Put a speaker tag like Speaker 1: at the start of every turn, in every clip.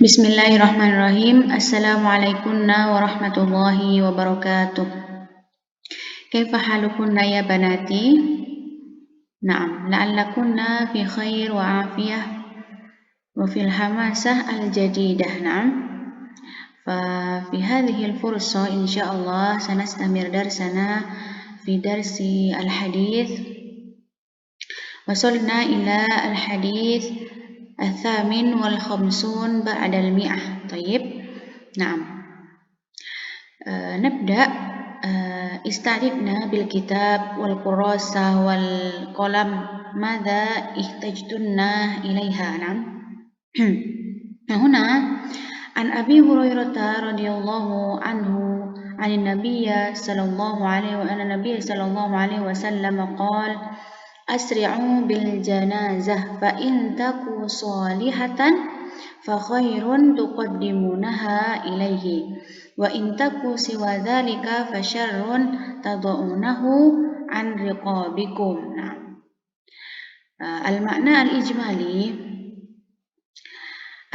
Speaker 1: Bismillahirrahmanirrahim. Assalamualaikum warahmatullahi wabarakatuh. Kaifa halukunna ya banati? Na'am, la'allakunna fi khair wa afiyah wa fil hamasah al-jadidah. Na'am. ففي هذه الفرصة إن شاء الله سنستمر درسنا في درس الحديث. وصلنا إلى الحديث الثامن والخمسون بعد المئة. طيب. نعم. نبدأ. استعددنا بالكتاب والكراسة والقلم. ماذا احتجتنا إليها؟ نعم. هنا عن أبي هريرة رضي الله عنه عن النبي صلى الله عليه وسلم قال: أسرعوا بالجنازة فإن تكو صالحة فخير تقدمونها إليه وإن تكو سوى ذلك فشر تضعونه عن رقابكم. المعنى الإجمالي: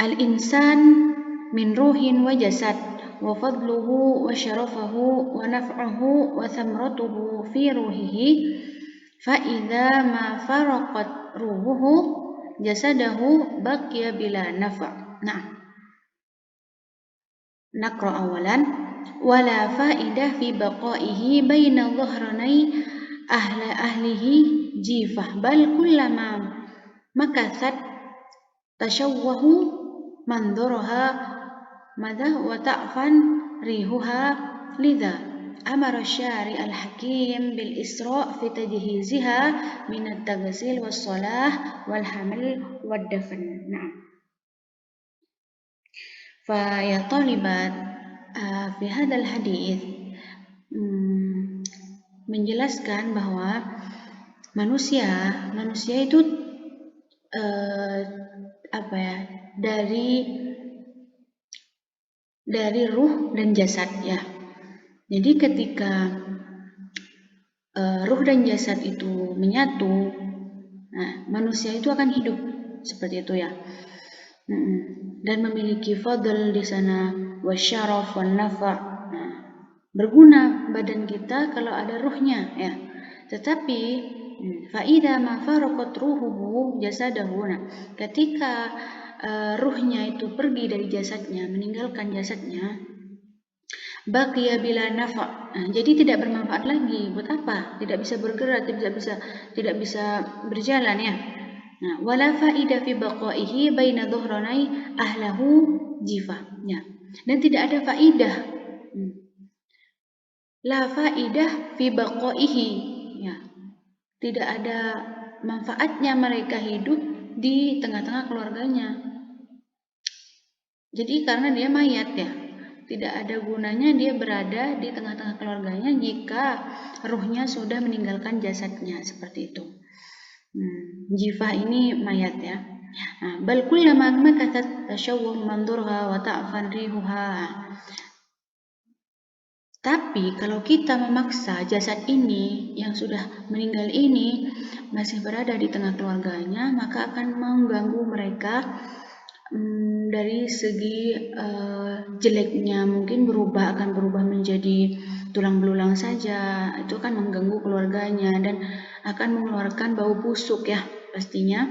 Speaker 1: الإنسان من روح وجسد وفضله وشرفه ونفعه وثمرته في روحه فإذا ما فرقت روحه جسده بقي بلا نفع. نعم. نقرأ أولا: ولا فائدة في بقائه بين ظهراني أهله جيفة بل كلما مكثت تشوه منظرها وتعفن ريحها لذا أمر الشارع الحكيم بالإسراء في تجهيزها من التغسيل والصلاة والحمل والدفن. نعم. فيا طالبات، في هذا الحديث menjelaskan bahwa manusia itu dari ruh dan jasad ya. Jadi ketika ruh dan jasad itu menyatu, manusia itu akan hidup seperti itu ya. Dan memiliki fadl di sana, wasyaraf wan nafa'. Berguna badan kita kalau ada ruhnya ya. Tetapi faida ma faraqat ruhuhu jasadahu. Ketika ruhnya itu pergi dari jasadnya, meninggalkan jasadnya, baqiya bila nafa'. Jadi tidak bermanfaat lagi. Buat apa? Tidak bisa bergerak, tidak bisa berjalan ya. Wala faida fi baqaihi baina dhuhranai ahlahu jifa. Ya. Dan tidak ada faidah. La faidah fi baqaihi. Ya. Tidak ada manfaatnya mereka hidup di tengah-tengah keluarganya. Jadi karena dia mayat ya. Tidak ada gunanya dia berada di tengah-tengah keluarganya jika ruhnya sudah meninggalkan jasadnya, seperti itu. Jifah ini mayat ya. Bal kullama makathat tashawwuh mandurha wa ta'fan rihuha. Tapi kalau kita memaksa jasad ini yang sudah meninggal ini masih berada di tengah keluarganya, maka akan mengganggu mereka dari segi jeleknya, mungkin akan berubah menjadi tulang belulang saja. Itu akan mengganggu keluarganya dan akan mengeluarkan bau busuk ya, pastinya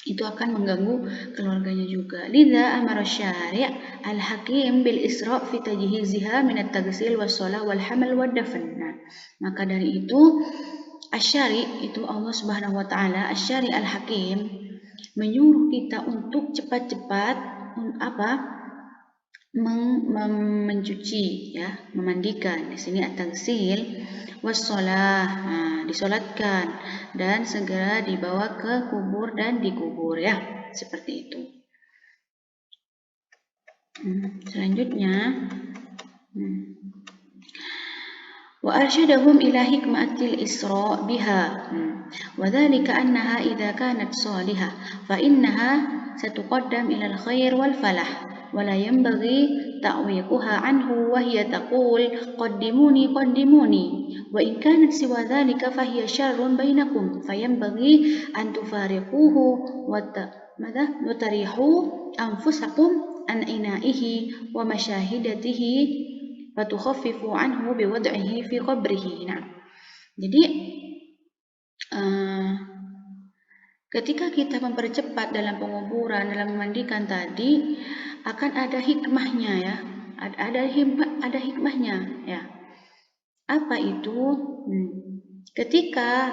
Speaker 1: itu akan mengganggu keluarganya juga. Lidza amara syari' al-hakim bil isra' fi tajhiziha min at-taghsil was-shalah wal hamal wad dafn. Maka dari itu asy-syari' itu Allah Subhanahu wa taala, asy-syari' al-hakim menyuruh kita untuk cepat-cepat mencuci ya, memandikan. Di sini at-taghsil was-shalah, disolatkan dan segera dibawa ke kubur dan dikubur ya, seperti itu. Selanjutnya wa arsyadahum ila hikmatil isra biha wa dhalika annaha idza kanat salihah fa innaha satuqaddam ila al-khair wal falah wa la yanbaghi ta'wiquha anhu wa hiya taqul qaddimuni wa in kanat siwa dhalika fa hiya syarrun bainakum fa yanbaghi an tufariquhu nutarihu anfusakum an inaihi wa masyahidatihi wa tukhaffifu anhu biwad'ihi fi qabrihi. Nah, jadi ketika kita mempercepat dalam penguburan, dalam memandikan tadi, akan ada hikmahnya ya. Ada hikmahnya ya. Apa itu? Ketika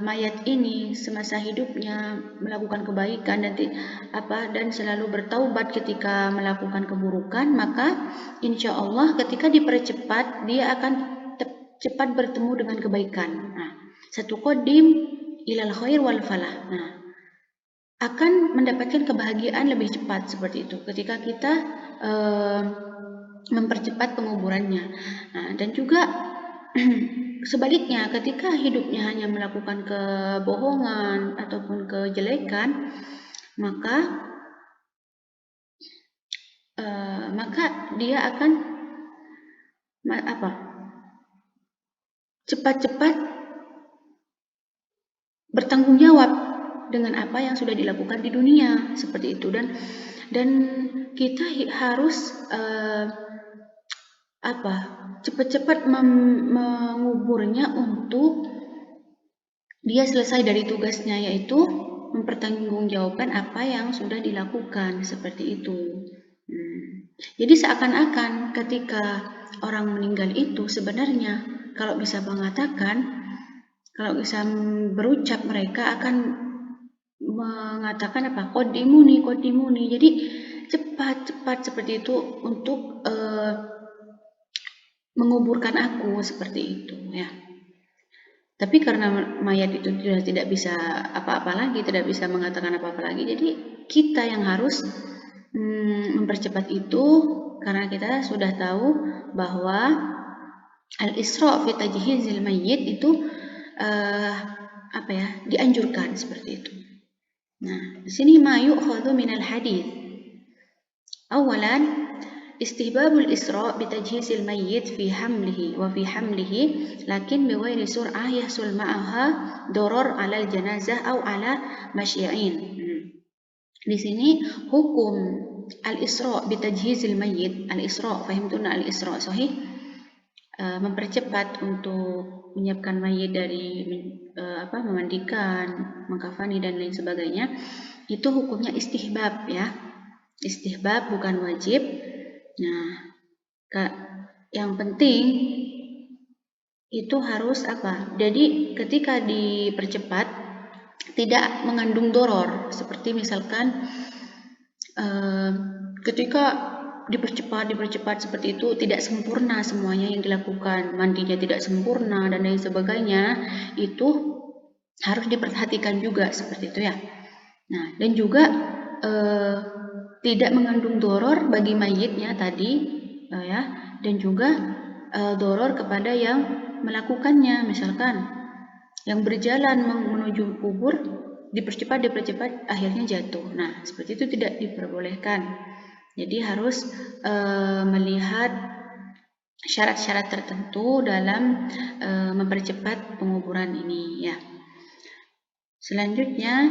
Speaker 1: mayat ini semasa hidupnya melakukan kebaikan dan selalu bertaubat ketika melakukan keburukan, maka insya Allah ketika dipercepat dia akan cepat bertemu dengan kebaikan. Nah, satu qadim ilal khair wal falah. Nah, akan mendapatkan kebahagiaan lebih cepat seperti itu ketika kita mempercepat penguburannya. Nah, dan juga sebaliknya ketika hidupnya hanya melakukan kebohongan ataupun kejelekan, maka dia akan cepat-cepat bertanggung jawab dengan apa yang sudah dilakukan di dunia seperti itu. Dan kita harus cepat-cepat menguburnya untuk dia selesai dari tugasnya, yaitu mempertanggungjawabkan apa yang sudah dilakukan seperti itu. Jadi seakan-akan ketika orang meninggal itu sebenarnya kalau bisa berucap, mereka akan mengatakan qadimuni. Jadi cepat seperti itu untuk menguburkan aku seperti itu ya. Tapi karena mayat itu sudah tidak bisa apa-apa lagi, tidak bisa mengatakan apa-apa lagi, jadi kita yang harus mempercepat itu, karena kita sudah tahu bahwa al-isra' fi tajhizil mayyit itu dianjurkan seperti itu. Nah, di sini ma yu'khadhu minal hadits. Awalan استحباب الإسراء بتجهيز الميت في حمله لكن بغير سرعة يحصل معها ضرر على الجنازة أو على مشيعين. Di sini hukum al-isra' bitajhizil mayyit. Al-isra', fahimtuna al-isra' sahih? Mempercepat untuk menyiapkan mayit dari memandikan, mengkafani dan lain sebagainya. Itu hukumnya istihbab ya. Istihbab bukan wajib. Nah, yang penting itu harus Jadi ketika dipercepat tidak mengandung doror. Seperti misalkan ketika dipercepat seperti itu tidak sempurna semuanya yang dilakukan, mandinya tidak sempurna dan lain sebagainya, itu harus diperhatikan juga seperti itu ya. Nah, dan juga tidak mengandung doror bagi mayitnya tadi ya, dan juga doror kepada yang melakukannya. Misalkan yang berjalan menuju kubur dipercepat akhirnya jatuh. Nah, seperti itu tidak diperbolehkan. Jadi harus melihat syarat-syarat tertentu dalam mempercepat penguburan ini ya. Selanjutnya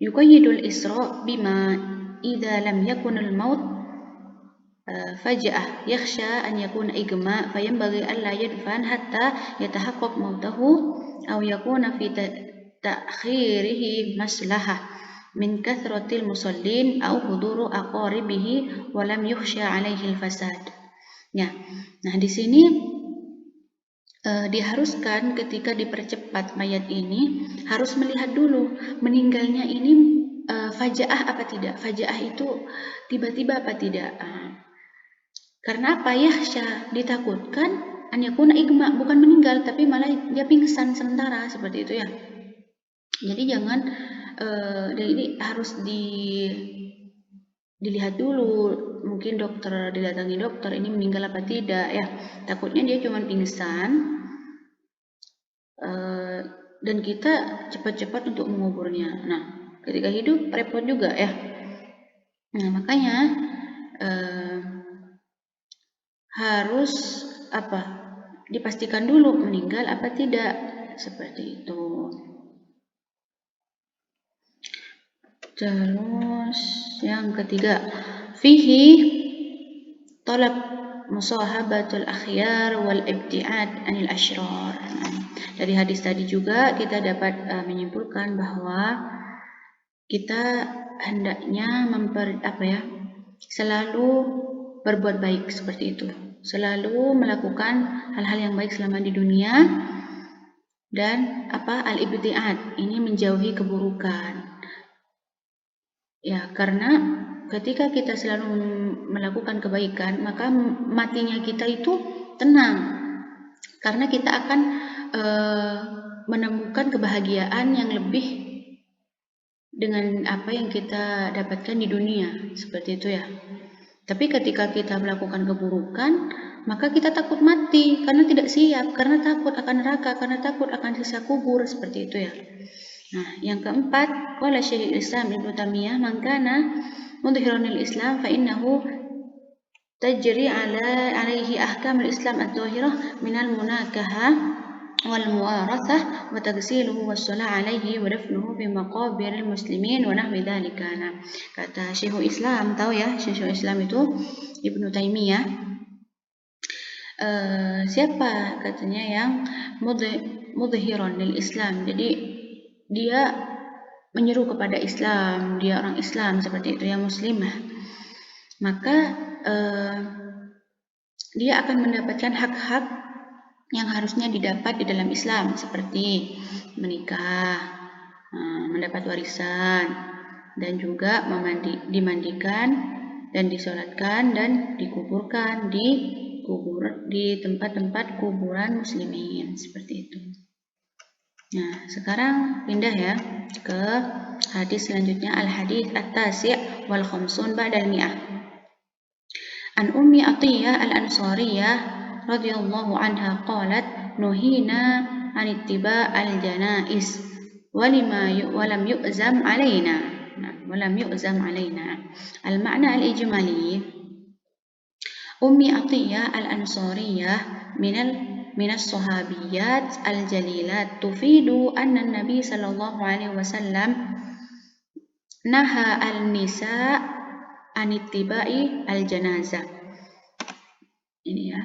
Speaker 1: yuqayyidul isra' bima idza lam yakun al-maut faj'ah yakhsha an yakuna igma' fayanbaghi alla yadfan hatta yatahaqqaq mautahu aw yakuna fi ta'khirihi maslahah min kathratil musallin aw huduru aqaribihi wa lam yukhsha alaihi al-fasad. Ya. Nah, di sini diharuskan ketika dipercepat mayat ini harus melihat dulu meninggalnya ini faja'ah apa tidak. Faja'ah itu tiba-tiba apa tidak. Karena apa? Yahsya, ditakutkan an yakuna igma, bukan meninggal tapi malah dia pingsan sementara seperti itu ya. Jadi jangan ini harus dilihat dulu, mungkin didatangi dokter, ini meninggal apa tidak ya. Takutnya dia cuma pingsan dan kita cepat-cepat untuk menguburnya. Nah, ketika hidup repot juga ya. Nah, makanya harus dipastikan dulu meninggal apa tidak seperti itu. Terus yang ketiga, fihi talab musahabatul akhyar wal ibtiad anil ashrar. Dari hadis tadi juga kita dapat menyimpulkan bahwa kita hendaknya selalu berbuat baik seperti itu, selalu melakukan hal-hal yang baik selama di dunia, dan al-ibtiad ini menjauhi keburukan. Ya, karena ketika kita selalu melakukan kebaikan, maka matinya kita itu tenang, karena kita akan menemukan kebahagiaan yang lebih dengan apa yang kita dapatkan di dunia, seperti itu ya. Tapi ketika kita melakukan keburukan, maka kita takut mati karena tidak siap, karena takut akan neraka, karena takut akan siksa kubur, seperti itu ya. Nah, yang keempat, qala Syekhul Islam Ibnu Taimiyah, man kana mudhiran al-Islam fa innahu tajri alaihi ahkam al-Islam adh-dhahirah min al-munakahah wal muwarathah wa taghsiluhu was shalah alaihi wa dafnuhu fi maqabir al-muslimin wa nahwi dzalika. Nah, kata Syekhul Islam, tahu ya, Syekhul Islam itu Ibnu Taimiyah. Siapa katanya yang mudhiran lil Islam, jadi dia menyeru kepada Islam, dia orang Islam seperti itu ya, muslimah, maka dia akan mendapatkan hak-hak yang harusnya didapat di dalam Islam, seperti menikah, mendapat warisan, dan juga dimandikan dan disolatkan dan dikuburkan di tempat-tempat kuburan muslimin, seperti itu. Nah, sekarang pindah ya ke hadis selanjutnya, al-hadits at-tasi' wal khamsun ba'dal mi'ah. An Ummi Atiyah al-Ansariyah radhiyallahu anha qalat nuhina an ittiba' al-janaiz walam yu'zam alaina. Al-ma'na al-ijmali, Ummi Atiyah al-Ansariyah min as-sahabiyat al-jalilat tufidu anna an-nabi sallallahu alaihi wasallam naha al-nisa an ittiba'i al-janazah. Ini ya,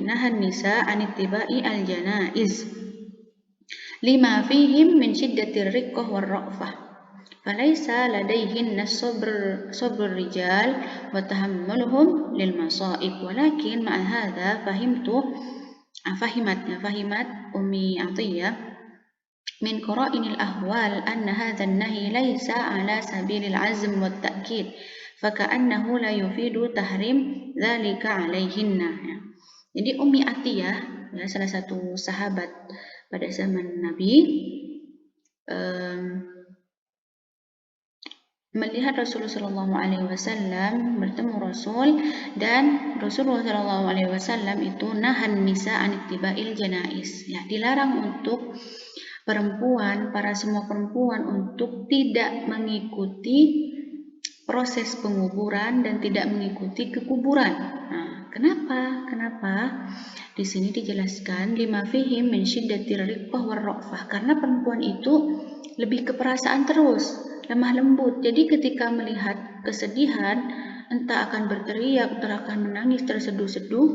Speaker 1: naha an-nisa an ittiba'i al-janaiz lima fihim min shiddatir riqqah war ra'fah. Falaysa ladayhinna sabrur rijal wa tahammuluhum lil masaib, walakin ma'a hadha fahimat Ummi Atiyah min qara'inil ahwal anna hadha an-nahy laysa ala sabilil azm wat ta'kid, faka'annahu la yufidu tahrim dzalika alaihinna. Jadi Ummi Atiyah ya, salah satu sahabat pada zaman Nabi, melihat Rasulullah SAW bertemu Rasul, dan Rasulullah SAW itu nahan nisa an ittiba'il janaiz, ya, dilarang untuk semua perempuan untuk tidak mengikuti proses penguburan dan tidak mengikuti kekuburan. Nah, kenapa? Di sini dijelaskan lima fihim min syiddatir riqqah war ra'fah, karena perempuan itu lebih ke perasaan terus, lemah lembut. Jadi ketika melihat kesedihan, entah akan berteriak, entah akan menangis terseduh-seduh,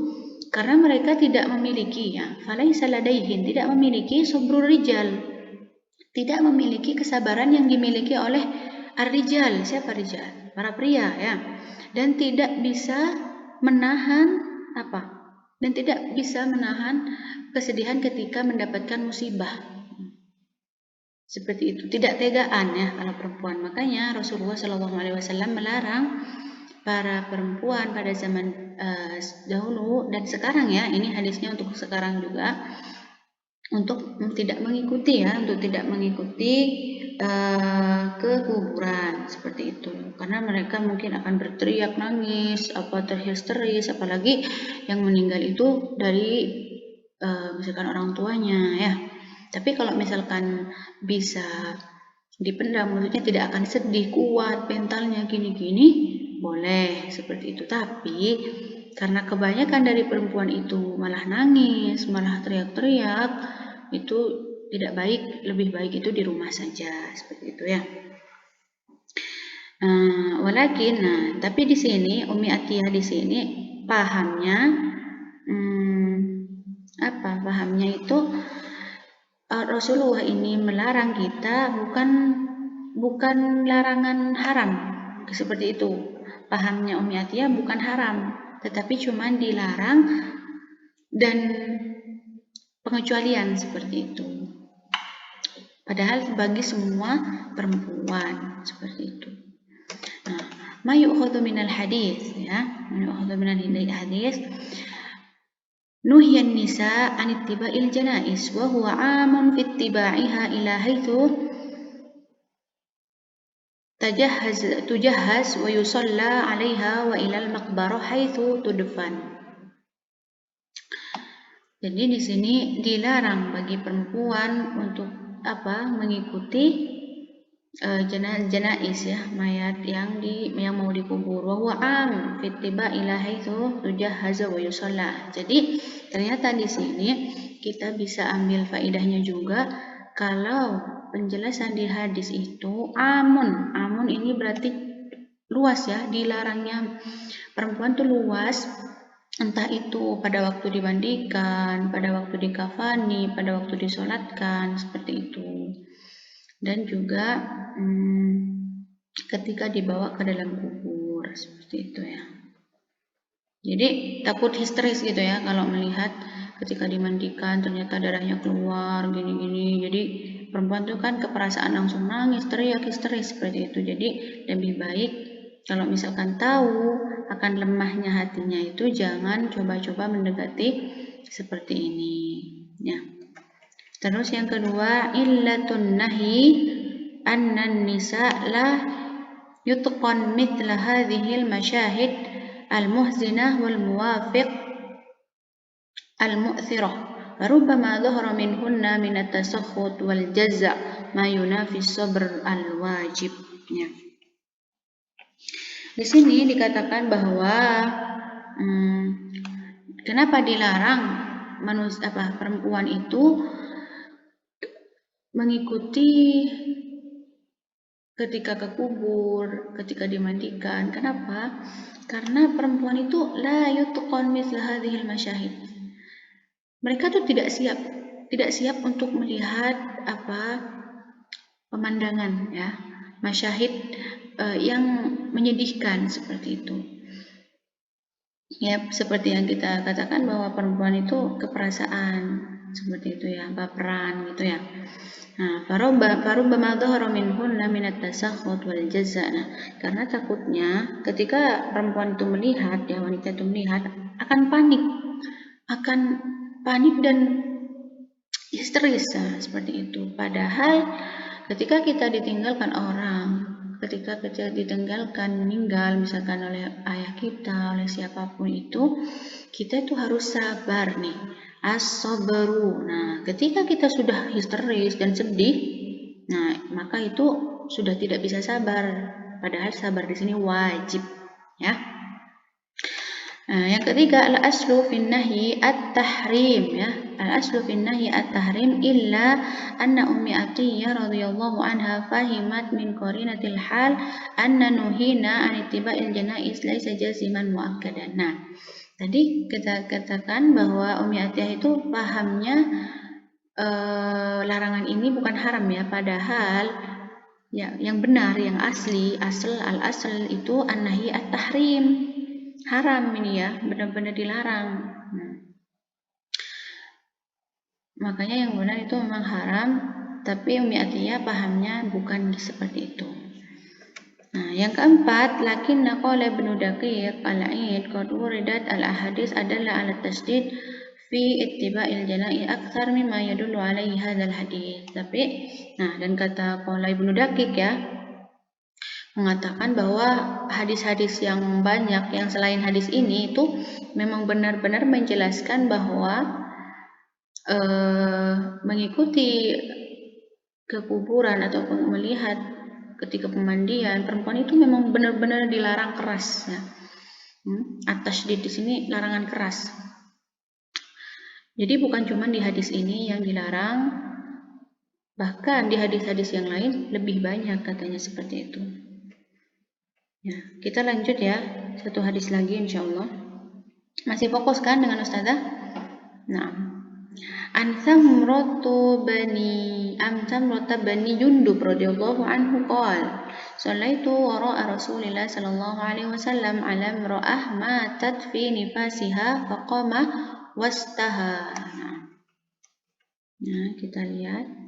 Speaker 1: karena mereka tidak memiliki falaisa ladaihin, tidak memiliki sabrul rijal, tidak memiliki kesabaran yang dimiliki oleh ar-rijal. Siapa rijal? Para pria ya. Dan tidak bisa menahan kesedihan ketika mendapatkan musibah. Seperti itu, tidak tegaan ya kalau perempuan. Makanya Rasulullah SAW melarang para perempuan pada zaman dahulu dan sekarang ya, ini hadisnya untuk sekarang juga, untuk tidak mengikuti ke kuburan seperti itu, karena mereka mungkin akan berteriak, nangis, terhisteris, apalagi yang meninggal itu dari misalkan orang tuanya ya. Tapi kalau misalkan bisa dipendam, maksudnya tidak akan sedih, kuat mentalnya gini-gini, boleh seperti itu. Tapi karena kebanyakan dari perempuan itu malah nangis, malah teriak-teriak, itu tidak baik, lebih baik itu di rumah saja, seperti itu ya. Walakin, tapi di sini Umi Atiyah di sini pahamnya, pahamnya itu Rasulullah ini melarang kita bukan larangan haram seperti itu. Pahamnya Umi Atiyah bukan haram, tetapi cuma dilarang dan pengecualian seperti itu. Padahal bagi semua perempuan seperti itu. Ma yu'khadhu minal hadis, ya. Ma yu'khadhu minal hadis. Nuhyan nisa an ittiba'il janais wa huwa 'amun fi ittiba'iha ila haitsu tujahhaz wa yusalla 'alaiha wa ila al-maqbarah haitsu tudfan. Jadi di sini dilarang bagi perempuan untuk mengikuti janais, ya, mayat yang mau dikubur. Wa huwa 'am fi ittiba'i ila haitsu tujahhaza wa yusalla. Jadi ternyata di sini kita bisa ambil faidahnya juga kalau penjelasan di hadis itu amun ini berarti luas, ya, dilarangnya perempuan tuh luas, entah itu pada waktu dimandikan, pada waktu dikafani, pada waktu disolatkan, seperti itu. Dan juga ketika dibawa ke dalam kubur, seperti itu, ya. Jadi takut histeris gitu, ya, kalau melihat ketika dimandikan ternyata darahnya keluar gini-gini. Jadi perempuan tuh kan keperasaan langsung nangis, teriak, histeris seperti itu. Jadi lebih baik kalau misalkan tahu akan lemahnya hatinya itu jangan coba-coba mendekati seperti ini, ya. Terus yang kedua, illatun nahi annan nisa la yutqan mithla hadhihi al-masyahid al-muhzinah wal muwafiq al-mu'thirah. Rubbama dhahara minhunna min at-tasakhut wal jazza ma yunafi sabr al-wajib, ya. Di sini dikatakan bahwa kenapa dilarang perempuan itu mengikuti ketika ke kubur, ketika dimandikan. Kenapa? Karena perempuan itu la yutqan mithla hadhil masyahid. Mereka tuh tidak siap untuk melihat pemandangan, ya, masyahid yang menyedihkan seperti itu. Ya, seperti yang kita katakan bahwa perempuan itu keperasaan seperti itu, ya, baperan gitu, ya. Farubbama dhahara minhunna minat tasakhut wal jazza. Karena takutnya ketika perempuan itu melihat, ya, wanita itu melihat akan panik dan histeris, seperti itu. Padahal ketika kita ditinggalkan orang, ketika kita ditinggalkan meninggal misalkan oleh ayah kita, oleh siapapun itu, kita itu harus sabar, nih. As-sabru. Ketika kita sudah histeris dan sedih, maka itu sudah tidak bisa sabar. Padahal sabar di sini wajib, ya. Yang ketiga, al-aslu fin nahyi at-tahrim, ya. Al-aslu fin nahyi at-tahrim illa anna Ummi Atiyah radhiyallahu anha fahimat min qarinatil hal anna nuhina an ittiba'il janais laisa jaziman muakkadan. Tadi kita katakan bahwa Ummi Atiyah itu pahamnya larangan ini bukan haram, ya. Padahal, ya, yang benar, yang al-asl itu an-nahyi at-tahrim. Haram ini, ya, benar-benar dilarang. Makanya yang benar itu memang haram, tapi Ummi Atiyah pahamnya bukan seperti itu. Yang keempat, lakinna qala Ibnu Daqiq al-Aid qad uridat al-ahadits adalla ala tasdid fi ittiba'il janaiz aktsar mimma yadullu alaihi hadzal hadits. Dan kata qala Ibnu Daqiq, ya, mengatakan bahwa hadis-hadis yang banyak yang selain hadis ini itu memang benar-benar menjelaskan bahwa mengikuti kekuburan ataupun melihat ketika pemandian perempuan itu memang benar-benar dilarang keras, ya. At-tasydid di sini larangan keras. Jadi bukan cuma di hadis ini yang dilarang, bahkan di hadis-hadis yang lain lebih banyak katanya seperti itu. Ya, kita lanjut ya, satu hadis lagi insya Allah. Masih fokus kan dengan Ustazah? Nah, An Samrata bani Jundub radhiyallahu anhu qala Sallaitu wara'a Rasulillah sallallahu alaihi wasallam ala imra'ah matat fi nifasiha faqama wastaha. Nah, kita lihat.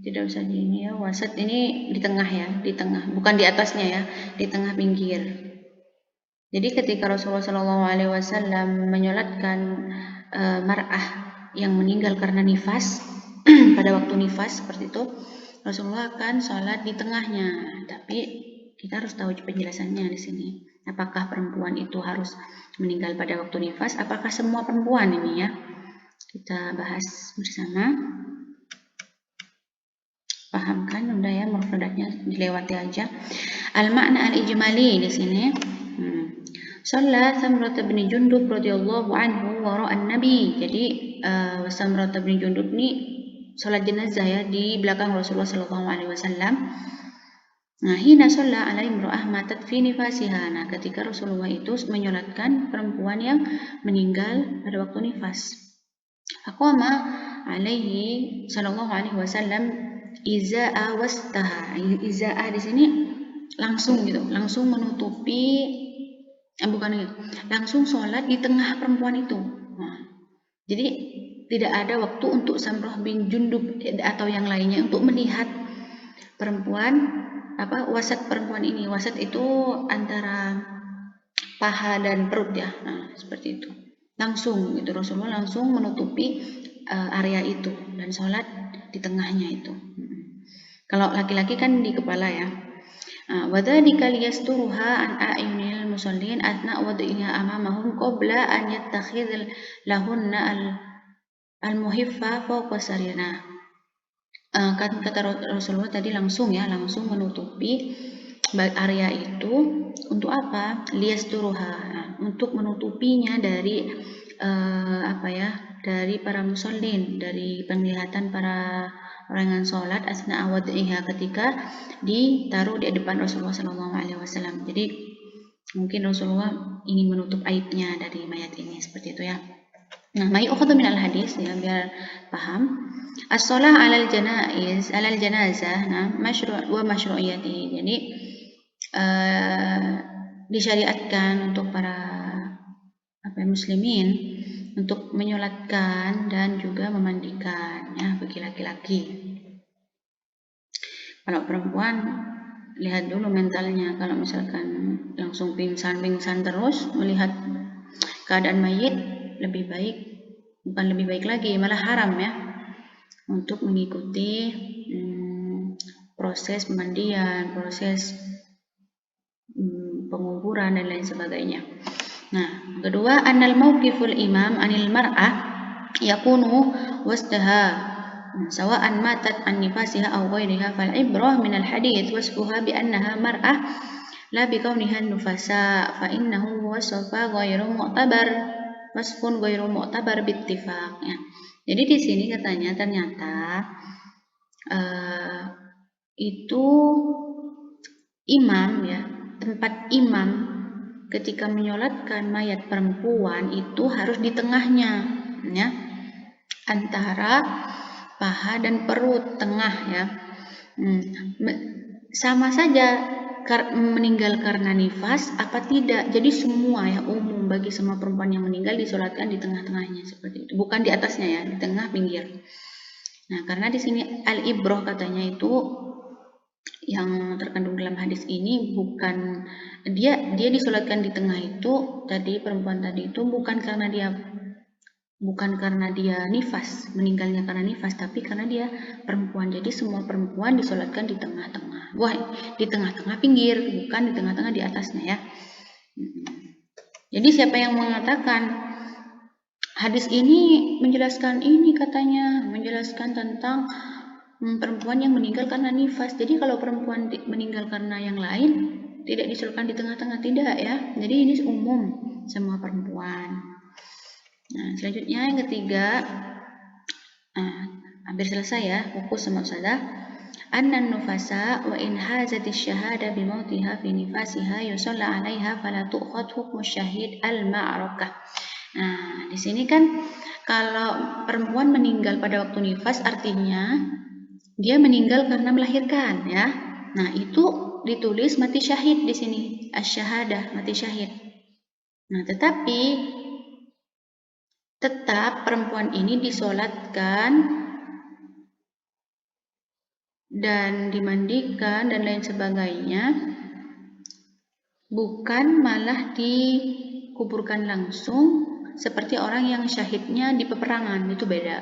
Speaker 1: Tidak usah di ini ya, wasat ini di tengah ya, di tengah, bukan di atasnya ya, di tengah pinggir. Jadi ketika Rasulullah Shallallahu Alaihi Wasallam menyolatkan mar'ah yang meninggal karena nifas pada waktu nifas seperti itu, Rasulullah akan sholat di tengahnya. Tapi kita harus tahu penjelasannya di sini. Apakah perempuan itu harus meninggal pada waktu nifas? Apakah semua perempuan ini ya? Kita bahas bersama. Paham kan? Udah ya, mufradatnya dilewati aja. Al-makna al-ijmali di sini. Shalla Samrah bin Jundub radhiyallahu anhu wara'an Nabi. Jadi Samrah bin Jundub ini salat jenazah ya di belakang Rasulullah sallallahu alaihi wasallam. Nah, hina shalla ala imra'ah matat fi nifasiha. Nah, ketika Rasulullah itu menyolatkan perempuan yang meninggal pada waktu nifas. Aqama alaihi sallallahu alaihi wasallam iza'a wastaha. Iza'a di sini langsung gitu, langsung menutupi bukan gitu, langsung sholat di tengah perempuan itu. Nah, jadi tidak ada waktu untuk Samrah bin Jundub atau yang lainnya untuk melihat perempuan wasat perempuan ini. Wasat itu antara paha dan perut ya. Nah, seperti itu. Langsung gitu, Rasulullah langsung menutupi area itu dan sholat di tengahnya itu. Kalau laki-laki kan di kepala ya. Wadzalika liyasturuha an a'yunil musallin atna wad'iha amamahum qabla an yattakhidh lahunna al-muhiffa fawqa sarirna. Kan kata Rasulullah tadi langsung menutupi area itu untuk apa? Liyasturuha, untuk menutupinya dari dari para musallin, dari penglihatan para orang yang sholat asna awad'iha ketika ditaruh di depan Rasulullah Sallallahu Alaihi Wasallam. Jadi mungkin Rasulullah ingin menutup aibnya dari mayat ini seperti itu ya. Nah, mayu'khadhu minal hadis ya, biar paham. As-shalah 'alal janazah, nah wa masyru'iyatihi. Jadi disyariatkan untuk para muslimin untuk menyolatkan dan juga memandikan ya bagi laki-laki. Kalau perempuan lihat dulu mentalnya, kalau misalkan langsung pingsan terus melihat keadaan mayit, bukan lebih baik lagi, malah haram ya untuk mengikuti proses pemandian, proses penguburan dan lain sebagainya. Nah, kedua, annal mauqiful imam anil mar'ah yakunu wasdaha sawa'an matat an nifasiha aw ghairiha fal ibrah min al hadits wasfuha bi annaha mar'ah la bi kauniha nufasa fa innahu wasfa ghairu mu'tabar wasfun ghairu mu'tabar bittifaq ya. Jadi di sini katanya ternyata itu imam ya, tempat imam ketika menyolatkan mayat perempuan itu harus di tengahnya ya, antara paha dan perut, tengah ya. Sama saja meninggal karena nifas apa tidak, jadi semua ya, umum bagi semua perempuan yang meninggal disolatkan di tengah-tengahnya seperti itu, bukan di atasnya ya, di tengah pinggir. Nah, karena di sini al-ibroh katanya itu yang terkandung dalam hadis ini bukan dia disolatkan di tengah itu tadi, perempuan tadi itu bukan karena dia nifas, meninggalnya karena nifas, tapi karena dia perempuan. Jadi semua perempuan disolatkan di tengah-tengah. Wah, di tengah-tengah pinggir, bukan di tengah-tengah di atasnya ya. Jadi siapa yang mengatakan hadis ini menjelaskan ini, katanya menjelaskan tentang perempuan yang meninggal karena nifas. Jadi kalau perempuan meninggal karena yang lain tidak disolatkan di tengah-tengah, tidak ya. Jadi ini umum semua perempuan. Nah, selanjutnya yang ketiga, hampir selesai ya, fokus sama Ustazah. anna nufasa wa in hazati syahada bimautiha fi nifasiha yusalla 'alaiha fala tu'khad hukmu syahid al-ma'rakah. Nah, di sini kan kalau perempuan meninggal pada waktu nifas artinya dia meninggal karena melahirkan ya. Nah, itu ditulis mati syahid di sini, asy-syahadah, mati syahid. Nah, tetapi tetap perempuan ini disolatkan dan dimandikan dan lain sebagainya, bukan malah dikuburkan langsung seperti orang yang syahidnya di peperangan, itu beda.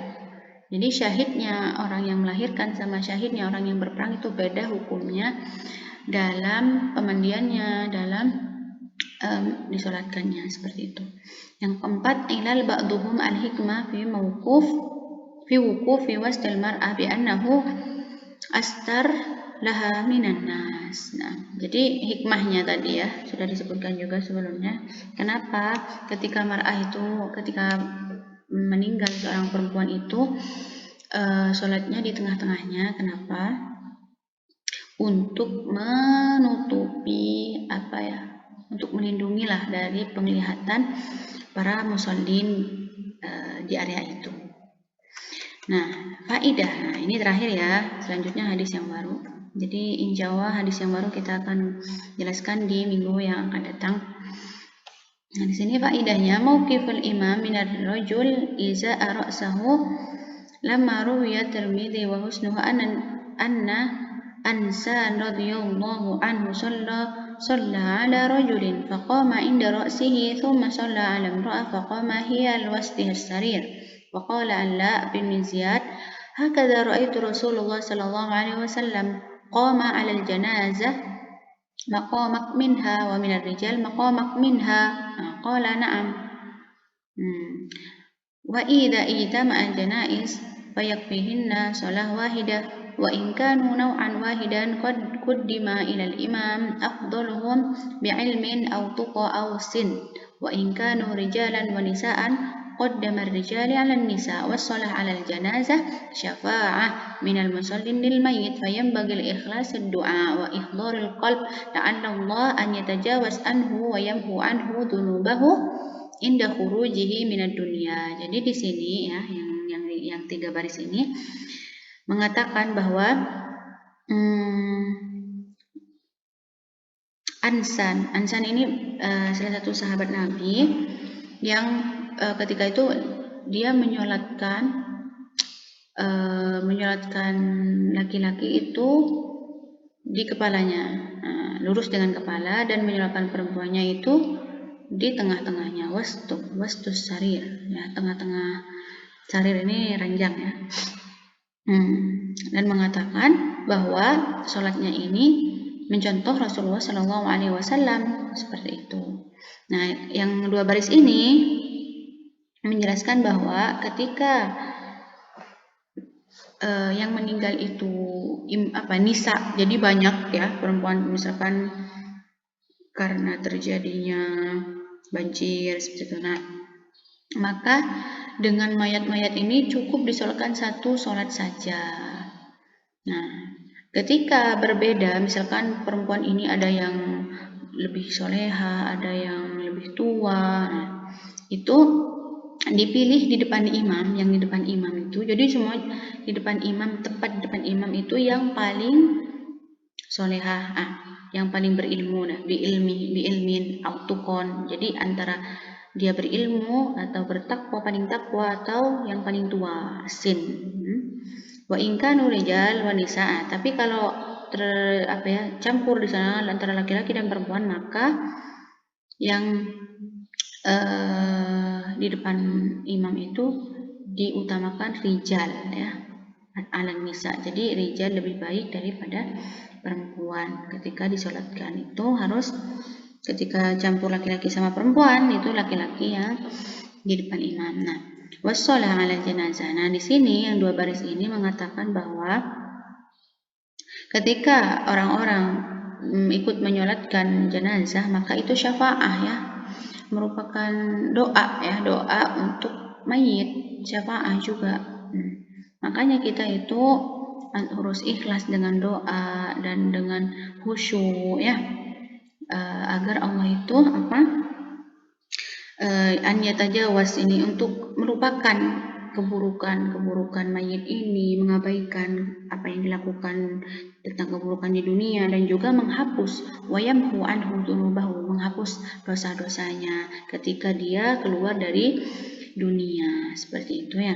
Speaker 1: Jadi syahidnya orang yang melahirkan sama syahidnya orang yang berperang itu beda hukumnya dalam pemandiannya, dalam disolatkannya, seperti itu. Yang keempat, ilal ba'duhum al-hikmah fi wuqufi wasdil mar'ah bi annahu astar laha minan nas. Nah, jadi hikmahnya tadi ya sudah disebutkan juga sebelumnya. Kenapa ketika mar'ah itu ketika meninggal seorang perempuan itu sholatnya di tengah-tengahnya? Kenapa? Untuk menutupi untuk melindungilah dari penglihatan para musallin di area itu. Nah, faidah. Nah, ini terakhir ya. Selanjutnya hadis yang baru. Jadi insya Allah hadis yang baru kita akan jelaskan di minggu yang akan datang. Nah, di sini faidahnya mauqiful imam minar rajul iza ra'sahu lamma ruwiya Tirmidzi wa husnuhu anna Ansan radhiyallahu anhu shalla ala rajulin faqama inda ra'sihi thumma shalla ala imra'ah faqama hiya al-wasdiha as-sarir wa qala Alla bin Ziyad hakadha ra'aitu Rasulullah sallallahu alaihi wasallam qama ala al-janazah maqamak minha wa min ar-rijal maqamak minha qala na'am wa idza ijtama'a al-janaiz fayakfihinna shalah wahidah wa in kanu naw'an wahidan qad quddima ila al-imam afdaluhum bi'ilmin aw tuqa aw sin wa in kanu rijalan wa nisaan qaddama ar-rijali 'ala an-nisa wa shalah 'ala al-janazah syafa'ah min al-musallin lil mayyit fayanbaghi al-ikhlas ad-du'a wa ihdar al-qalb la'alla Allah an yatajawaz anhu wa yamhu anhu dhunubahu inda khurujihi min ad-dunya. Jadi di sini ya yang 3 baris ini mengatakan bahwa Ansan ini salah satu sahabat Nabi yang ketika itu dia menyolatkan laki-laki itu di kepalanya, lurus dengan kepala, dan menyolatkan perempuannya itu di tengah-tengahnya, wastus sarir, ya, tengah-tengah sarir ini ranjang ya. Dan mengatakan bahwa sholatnya ini mencontoh Rasulullah Shallallahu Alaihi Wasallam seperti itu. Nah, yang 2 baris ini menjelaskan bahwa ketika yang meninggal itu nisa, jadi banyak ya perempuan, misalkan karena terjadinya banjir seperti itu. Nah, maka dengan mayat-mayat ini cukup disolatkan 1 sholat saja. Nah, ketika berbeda, misalkan perempuan ini ada yang lebih soleha, ada yang lebih tua, itu dipilih di depan imam, yang di depan imam itu. Jadi semua di depan imam, tepat di depan imam itu yang paling soleha, yang paling berilmu, biilmin autukon. Jadi antara dia berilmu atau bertakwa, paling takwa, atau yang paling tua, sin. Wa in kanu rijal wa nisaa. Tapi kalau campur di sana antara laki-laki dan perempuan, maka yang di depan imam itu diutamakan rijal ya, ala nisa. Jadi rijal lebih baik daripada perempuan. Ketika disolatkan itu harus ketika campur laki-laki sama perempuan, itu laki-laki yang di depan imam. Nah, wassalah 'ala janazah. Nah, di sini yang 2 baris ini mengatakan bahwa ketika orang-orang ikut menyolatkan jenazah, maka itu syafa'ah ya, merupakan doa ya, doa untuk mayit, syafa'ah juga. Makanya kita itu harus ikhlas dengan doa dan dengan khusyuk ya, agar Allah itu an yatajawaz ini untuk melupakan keburukan mayit ini, mengabaikan apa yang dilakukan tentang keburukan di dunia, dan juga menghapus wayamhu anhu dzunubahu, menghapus dosa-dosanya ketika dia keluar dari dunia, seperti itu ya.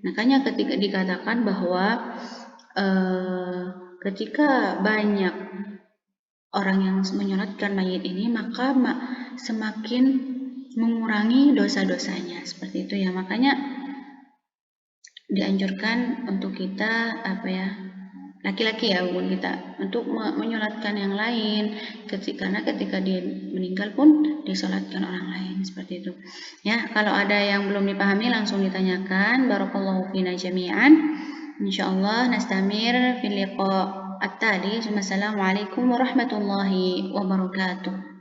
Speaker 1: Makanya ketika dikatakan bahwa ketika banyak orang yang menyolatkan mayit ini, maka semakin mengurangi dosa-dosanya, seperti itu ya. Makanya dianjurkan untuk kita laki-laki ya, bukan kita, untuk menyolatkan yang lain karena ketika dia meninggal pun disolatkan orang lain, seperti itu ya. Kalau ada yang belum dipahami langsung ditanyakan. Barakallahu fina jami'an. Insyaallah nastamir fil liqa at-tali. Wassalamualaikum warahmatullahi wabarakatuh.